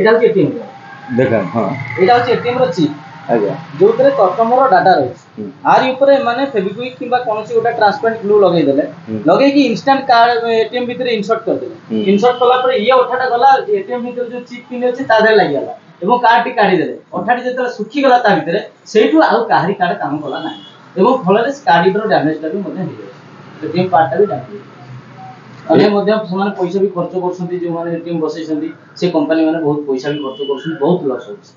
এটা হচ্ছে এটিএম देखा हाँ এটা হচ্ছে এটিএম র চিপ आज्ञा जोरे कस्टमर डाटा रही आरी ऊपर माने फेविक्विक किंबा कोनोसी गोटा ट्रांसपेरेंट ग्लू लगे देले लगे कि इंस्टेंट कार्ड एटीएम भीतर इंसर्ट कर देले इंसर्ट कला पर ये ओठाटा गला एटीएम भीतर जो चिप पिन अछि ता दे लागि गला एवं कार्ड टी काढी देले ओठाटी जेतला सुखी गला ता भीतर सेठु आउ काहरी कार्ड काम कला ना एवं फलरे कार्ड रो डैमेज ता भी मते हे जाय एटीएम कार्ड ता भी डैमेज अने मध्य समान पैसा भी खर्च करछंती जो माने एटीएम बसैछंती से कंपनी माने बहुत पैसा भी खर्च करछंती बहुत लॉस होछ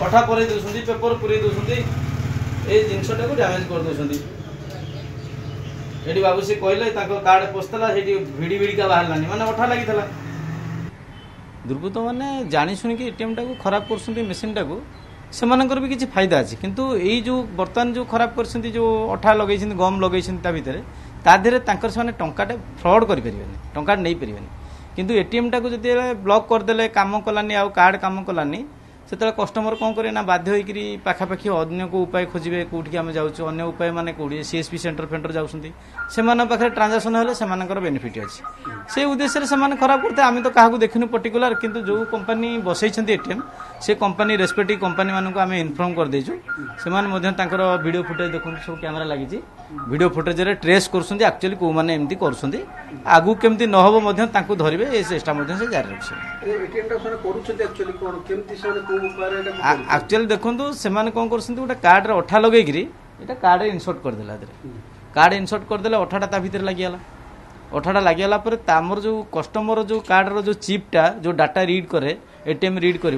अठा पर पेपर पूरे दूसरी ये जिनटा को डैमेज कर दूसरी ये बाबू सी कहले कार्ड पशला भिड़ी भिड़िका बाहर माने अठा लगी दुर्बृत्त मैंने जानी शुणिक एटीएम टाक खराब कर मेसीन टाक से भी किसी फायदा अच्छे किंतु यही जो बर्तमान जो खराब कर जो अठा लगे गम लगे भितर ता देहरे से टंकाटे फ्रड करें टंका नहीं पारे किंतु एटीएम टाक जो ब्लॉक करदे काम कलानी आउ कार्ड काम कलानी से कस्टमर कौन करे ना बाध्य होकर पाखापाखि अन्य को उपाय खोजे कौटी आम जाऊँ अन्य उपाय माने कौटी सीएसपी सेंटर फेंटर जाऊँगी से ट्रांजाक्शन हेल्ले से बेनिफिट अच्छे से उद्देश्य से खराब करते आम तो क्या देखनी पर्टिकुलर किंतु जो कंपनी बसई एटीएम से कंपनी रेस्पेक्टिव कंपनी मानक आम इनफर्म कर देचु से वीडियो फुटेज देखो सब कैमेरा लगी वीडियो फुटेज ट्रेस कर एक्चुअली कौ मैंने एमती कर आगू केमती नहब धरवे ये चेष्टा से जारी एक्चुअली देखो से कौन कर कार्ड अठा लगे कार्ड इनसर्ट करदे कार्ड इनसर्ट करदे अठाटा भितर लगिगला अठाटा लगिगला आमर जो कस्टमर जो कार्ड जो चिपटा जो डाटा रीड करे एटीएम रीड कर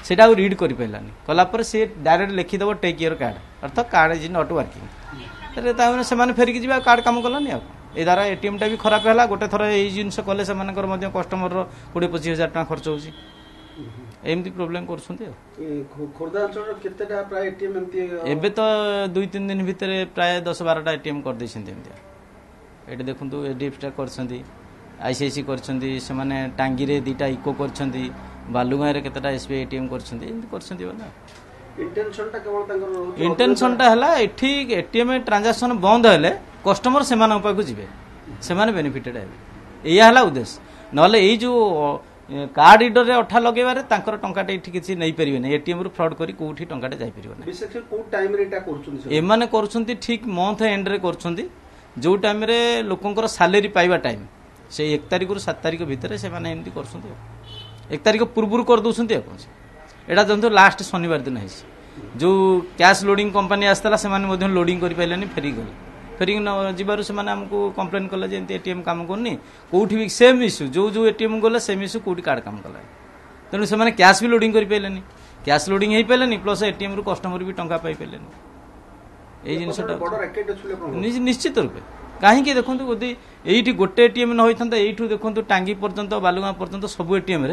सेटा रीड कर पारानी कलापर सी डायरेक्ट लिखिदेव टेक योर कार्ड अर्थात कार्ड इज नॉट वर्किंग से फेरिकी जी कार्ड काम कलानी ए द्वारा एटीएम टा भी खराब है गोटे थर ये जिनस कले से कस्टमर 20-25 हजार टाँग खर्च होती एमती प्रोब्लेम कर तो 2-3 दिन भितर प्राय 10-12टा एटीएम कर ये देखो एडीएफटा कर आईसीआईसी कर टांगी 2टा इको कर बालुगाँ केतटा एसबीआई एटीएम कर इंटेंशनटा है एटीएम ट्रांजाक्शन बंद हेले कस्टमर से जी से बेनिफिटेड है यह उद्देश्य ना यही जो कार्ड रीडर रे अठा लगेबारे तांकर टंकाटे किसी नहीं पारे एटीएम रु फ्रॉड करी कोठी टंकाटे जाई परिबो एमाने करूछंती ठीक मंथ एंड रे करूछंती जो टाइम रे लोकंकर सैलरी पाइबा टाइम से 1 तारिख रु 7 तारिख भितर से माने एमती करछंती 1 तारिख पूर्व कर दोछंती एटा जंतु लास्ट शनिवार दिन है जो कैश लोडिंग कंपनी आसला से लोडिंग कर पारे फेरी गले फेरिक न जीवार से आमको कंप्लेन कले जमी एटीएम काम करनी कौटी भी सेम इश्यू जो जो एटीएम गले सेम इश्यू कौटी कार्ड काम कला तेणु से कैश भी लोडिंग कर पारे कैश लोडिंग हो पारे प्लस एटीएम रु कस्टमर भी टंका पाई पारे ये जिनटा निश्चित रूपे कहीं देखो ये गोटे एटीएम न होता यू देखो टांगी पर्यंत बालुगाँ पर्यंत सब एटीएम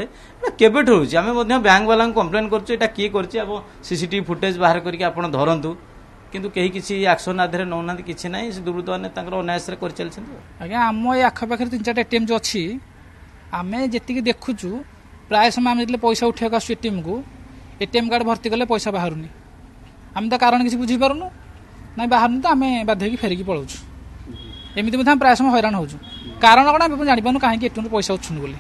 केबेठ होची आमे बैंक वाला कंप्लेन करछे किए करछे अब सीसीटीवी फुटेज बाहर करके आपण धरंतु किंतु कहीं किसी एक्शन आधार नौना किसी ना दुर्वृत्त मैंने अनायास कर चलते आज्ञा आम ये आखपाखे 3-4 एटीएम जो अच्छी आम जी देखुचु प्राय समय आम पैसा उठा आसू एटीएम को एटीएम कार्ड भर्ती कले पैसा बाहर आम तो कारण किसी बुझीपारूँ ना बाहर तो आम बाध्य फेरिकी पलाऊँ एमती प्राय समय हैरान हो कारण कौन आम जापार कहीं एटीएम पैसा उठुन बोली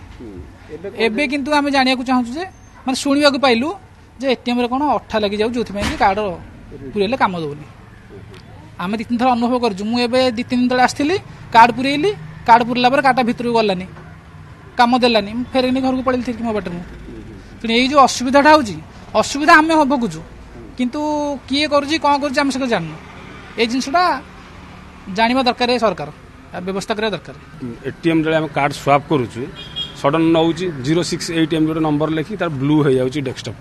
एबे किंतु आम जाना चाहूँ मैं शुणा पाइलु जे एटीएम कौन अठा लगी जाऊ जो कार्ड पुरेले काम दौनी आम 2-3 थर अनुभव करूँ मुझे 2-3 दिन आसती कार्ड पुरेली कार्ड पुरला कार्डटा भितर गलानी कम देलानी फेर घर को पड़े मो बाटर मुझे यही जो असुविधाटा होसुविधा आम भोगुचु किंतु किए करुँच कौन करुँच से जानू ये जिनसा जाना दरकार सरकार व्यवस्था करा दरकार एटीएम जो कार्ड स्वाप करुचु सडन नौ 068 एम जो नंबर लिखी तार ब्लू हो जाऊँगी डेस्कटॉप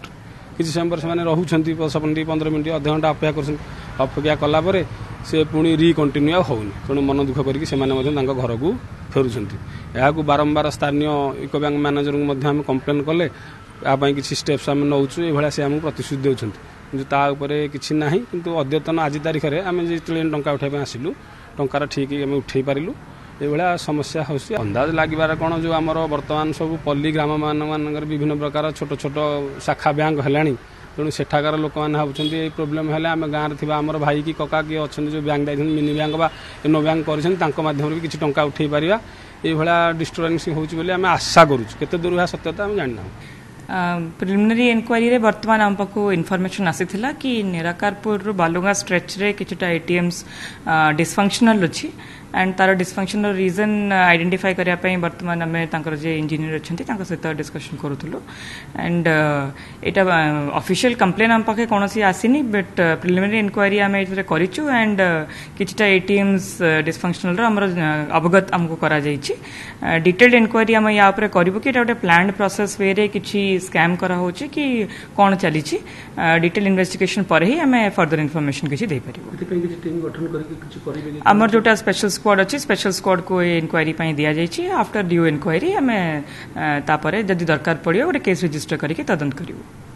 किसी समय पर से रोचे 10-15 मिनट अध घंटा अपेक्षा कलापर से पुणी रिकंटिन्यू होनी तेणु मन दुख करके घर को फेरुंट यहाँ बारंबार स्थानीय इको बैंक मैनेजर को कंप्लेन कले यापाई किसी स्टेप्स आम नौ ये से आमको प्रतिश्रुति देउछंती किंतु ताऊपर किसी ना किंतु अद्यतन आज तारीख में आम जो टंका उठाई आसिलु टंकार ठीक आम उठे पारिलु ये समस्या हो अंदाज लगे कौन जो आमर बर्तमान सब पल्ली ग्राम मान विभिन्न प्रकार छोट छोट शाखा बैंक है तेणु सेठाकार लोक मैंने भावुंट ये प्रोब्लेम है आम गाँव में आमर भाई कि कका किए अच्छा जो बैंक दायित्व मिनी बैंक बा एनो बैंक करमाध्यम भी किसी टंका उठे पारा ये डिस्टर्बांस होमें आशा करुँ दूर है सत्यता आम जानना प्रिलिमिनरी इनक्वारी वर्तमान आम पाक इनफॉरमेशन आसीथिला कि निराकारपुर बालुगाँ स्ट्रेच रे किछटा एटीएम्स डिसफंक्शनल अच्छी एंड तार डिसफंक्शनल रीजन आइडेंटिफाई करने वर्तमान आम जे इंजीनियर अच्छा सहित डिस्कसन करूँ एंड यहाँ ऑफिशियल कंप्लेन आम पाखे कौन आसीनी बट प्रिलिमिनरी इनक्वारी आम ये करूँ एंड किछटा एटीएम्स डिसफंक्शनल आमर अवगत आमको करा डिटेल्ड इनक्वारी आम या करूँ कि गोटे प्लान्ड प्रोसेस वे रे किछि स्कैम करा होछि कि कौन चली डिटेल इन्वेस्टिगेशन पर ही आम फर्दर इनफॉरमेशन किछि दे पारिबो आमर जोटा स्पेशल स्क्वाड अच्छी स्पेशल स्क्वाड को इनक्वारी दि जाइए आफ्टर ड्यू इनक्वारी आम तापर जदि दरकार पड़ो गोटे केस रजिस्टर करके तदंत करूँ।